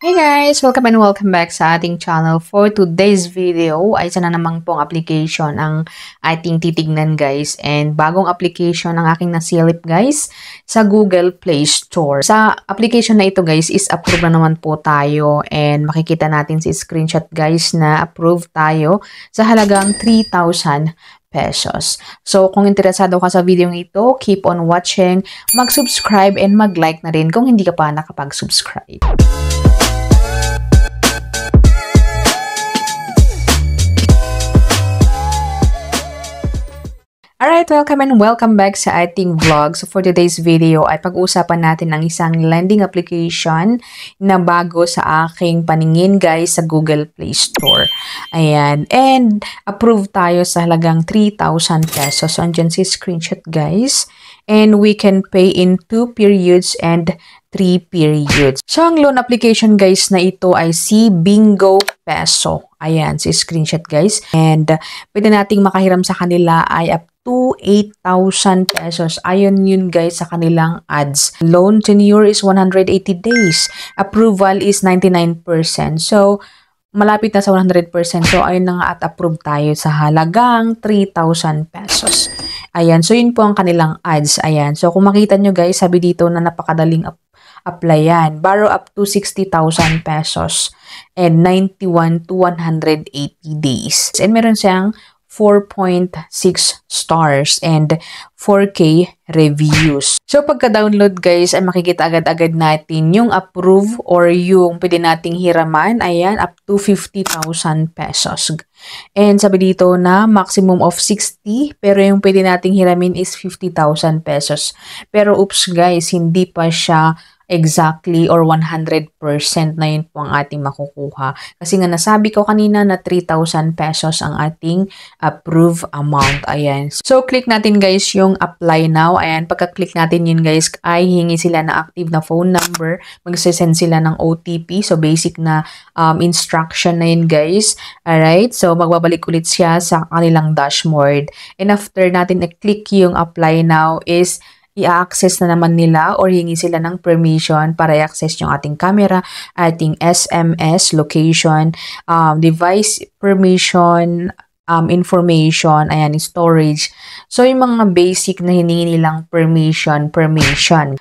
Hey guys! Welcome and welcome back sa ating channel. For today's video ay isa na naman pong application ang ating titignan guys. And bagong application ang aking nasilip guys sa Google Play Store. Sa application na ito guys is approve na naman po tayo. And makikita natin si screenshot guys na approve tayo sa halagang 3,000 pesos. So, kung interesado ka sa video ito, keep on watching, mag-subscribe and mag-like na rin kung hindi ka pa nakapag-subscribe. Alright, welcome and welcome back sa ating vlog. So for today's video ay pag-uusapan natin ng isang lending application na bago sa aking paningin guys sa Google Play Store. Ayan, and approve tayo sa halagang 3,000 pesos. So andyan si screenshot guys. And we can pay in 2 periods and 3 periods. So ang loan application guys na ito ay si Bingo Peso. Ayan, si screenshot guys. And pwede nating makahiram sa kanila ay up to 8,000 pesos. Ayon yun guys sa kanilang ads. Loan tenure is 180 days. Approval is 99%. So, malapit na sa 100%. So, ayun na nga at approve tayo sa halagang 3,000 pesos. Ayan. So, yun po ang kanilang ads. Ayan. So, kung makita nyo guys, sabi dito na napakadaling applyan. Borrow up to 60,000 pesos and 91 to 180 days. And meron siyang 4.6 stars and 4K reviews. So, pagka-download guys, ay makikita agad-agad natin yung approve or yung pwede nating hiraman. Ayan, up to 50,000 pesos. And sabi dito na maximum of 60, pero yung pwede nating hiramin is 50,000 pesos. Pero oops guys, hindi pa siya exactly or 100% na yun po ang ating makukuha. Kasi nga nasabi ko kanina na 3,000 pesos ang ating approve amount. Ayan. So, click natin guys yung apply now. Ayan. Pagka-click natin yun guys, ay hingi sila ng active na phone number. Mag-send sila ng OTP. So, basic na instruction na yun guys. Alright. So, magbabalik ulit siya sa kanilang dashboard. And after natin i-click yung apply now is i-access na naman nila or hingi sila ng permission para i-access yung ating camera, ating SMS, location, device permission, information, ayan, storage. So, yung mga basic na hiningi nilang permission.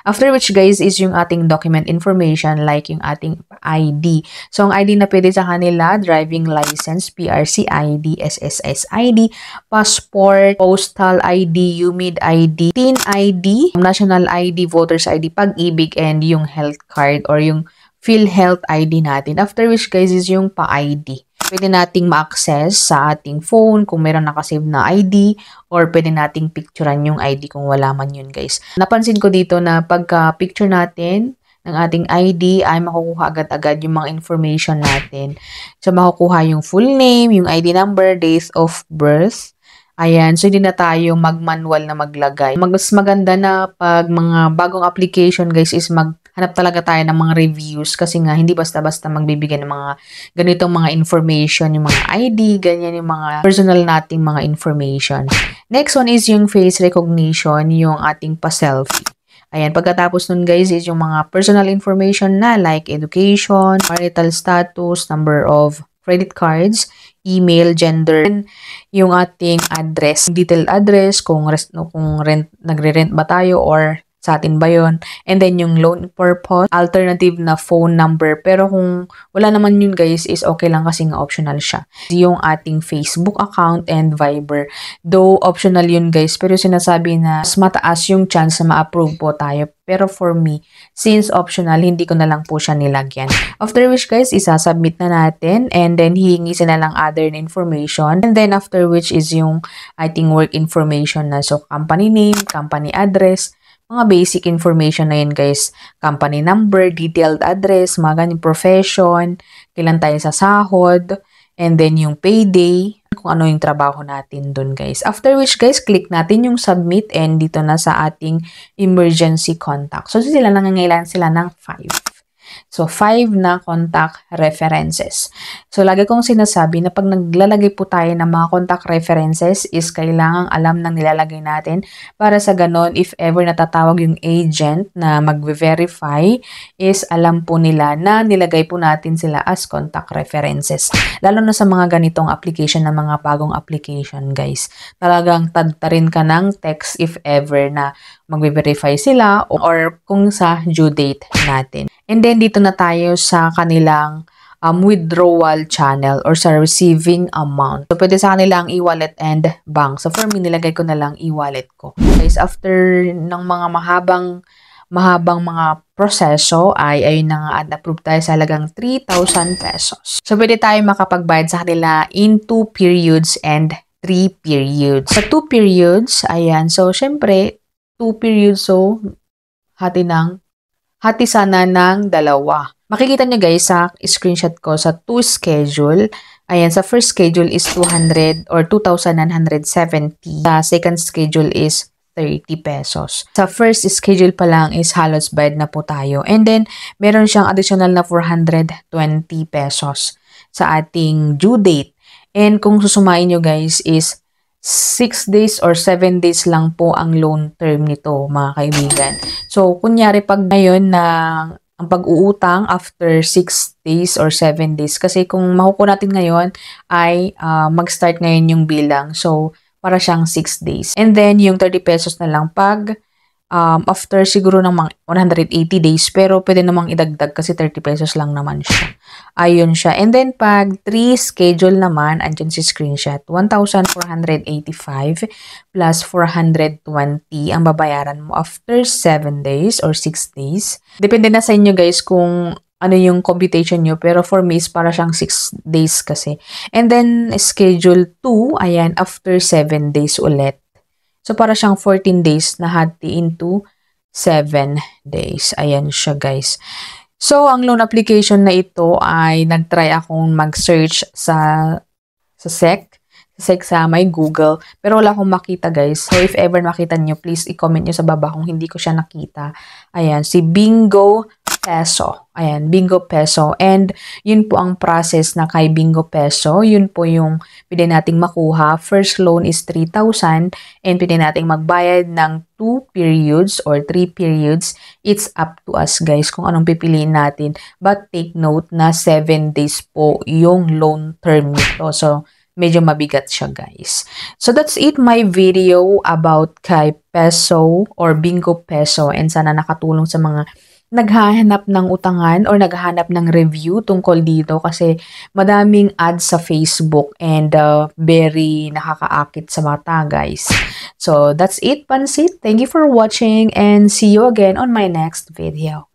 After which, guys, is yung ating document information like yung ating ID. So, ang ID na pwede sa kanila, driving license, PRC ID, SSS ID, passport, postal ID, UMID ID, TIN ID, national ID, voters ID, pag-ibig, and yung health card or yung PhilHealth ID natin. After which, guys, is yung pa-ID. Pwede nating ma-access sa ating phone kung meron nakasave na ID or pwede nating picturean yung ID kung wala man yun guys. Napansin ko dito na pagka-picture natin ng ating ID ay makukuha agad-agad yung mga information natin. So, makukuha yung full name, yung ID number, date of birth. Ayan, so hindi na tayo mag-manual na maglagay. Mas maganda na pag mga bagong application guys is maghanap talaga tayo ng mga reviews kasi nga hindi basta-basta magbibigay ng mga ganitong mga information, yung mga ID, ganyan yung mga personal nating mga information. Next one is yung face recognition, yung ating pa-selfie. Ayan, pagkatapos nun guys is yung mga personal information na like education, marital status, number of credit cards, email, gender, yung ating address, detailed address, kung nagre-rent ba tayo or sa atin ba yun. And then yung loan purpose, alternative na phone number. Pero kung wala naman yun guys is okay lang kasi nga optional siya. Yung ating Facebook account and Viber. Though optional yun guys, pero sinasabi na mas mataas yung chance na ma-approve po tayo. Pero for me, since optional, hindi ko na lang po siya nilagyan. After which guys, isasubmit na natin and then hihingi sila lang other information. And then after which is yung ating work information na. So company name, company address, mga basic information na yun guys. Company number, detailed address, mga ganyan, profession, kailan tayo sa sahod, and then yung payday, kung ano yung trabaho natin dun guys. After which guys, click natin yung submit and dito na sa ating emergency contact. So sila nangangailangan sila ng 5. So, 5 na contact references. So, lagi kong sinasabi na pag naglalagay po tayo ng mga contact references is kailangang alam ng nilalagay natin para sa ganon, if ever natatawag yung agent na mag-verify, is alam po nila na nilagay po natin sila as contact references. Lalo na sa mga ganitong application na mga bagong application, guys. Talagang tadtarin ka ng text if ever na mag-verify sila or kung sa due date natin. And then, dito na tayo sa kanilang withdrawal channel or sa receiving amount. So, pwede sa kanilang e-wallet and bank. So, for me, nilagay ko na lang e-wallet ko. Guys, after ng mga mahabang mga proseso ay ayun na nga at approve tayo sa halagang 3,000 pesos. So, pwede tayo makapagbayad sa kanila in 2 periods and 3 periods. Sa 2 periods, ayan. So, syempre, 2 periods, so, hati sana ng dalawa. Makikita nyo guys sa screenshot ko sa 2 schedule. Ayan, sa first schedule is 200 or 2,970. Sa second schedule is 30 pesos. Sa first schedule pa lang is halos bayad na po tayo. And then, meron siyang additional na 420 pesos sa ating due date. And kung susumain nyo guys is 6 days or 7 days lang po ang loan term nito, mga kaibigan. So, kunyari pag ngayon na ang pag-uutang after 6 days or 7 days, kasi kung makukuha natin ngayon ay mag-start ngayon yung bilang. So, para siyang 6 days. And then, yung 30 pesos na lang pag after siguro ng mga 180 days, pero pwede namang idagdag kasi 30 pesos lang naman siya. Ayun siya. And then, pag 3 schedule naman, andyan si screenshot, 1,485 plus 420 ang babayaran mo after 7 days or 6 days. Depende na sa inyo guys kung ano yung computation nyo, pero for me is para siyang 6 days kasi. And then, schedule 2, ayan, after 7 days ulit. So, para siyang 14 days na hati into 7 days. Ayan siya, guys. So, ang loan application na ito ay nag-try akong mag-search sa SEC sa may Google. Pero wala akong makita, guys. So, if ever makita nyo, please i-comment nyo sa baba kung hindi ko siya nakita. Ayan, si Bingo Peso. Ayan, Bingo Peso. And yun po ang process na kay Bingo Peso. Yun po yung pwede nating makuha. First loan is 3,000 and pwede nating magbayad ng 2 periods or 3 periods. It's up to us guys kung anong pipiliin natin. But take note na 7 days po yung loan term nito. So, medyo mabigat siya guys. So, that's it my video about kay Peso or Bingo Peso. And sana nakatulong sa mga naghahanap ng utangan or naghahanap ng review tungkol dito kasi madaming ads sa Facebook and very nakakaakit sa mata guys. So that's it, Pansit. Thank you for watching and see you again on my next video.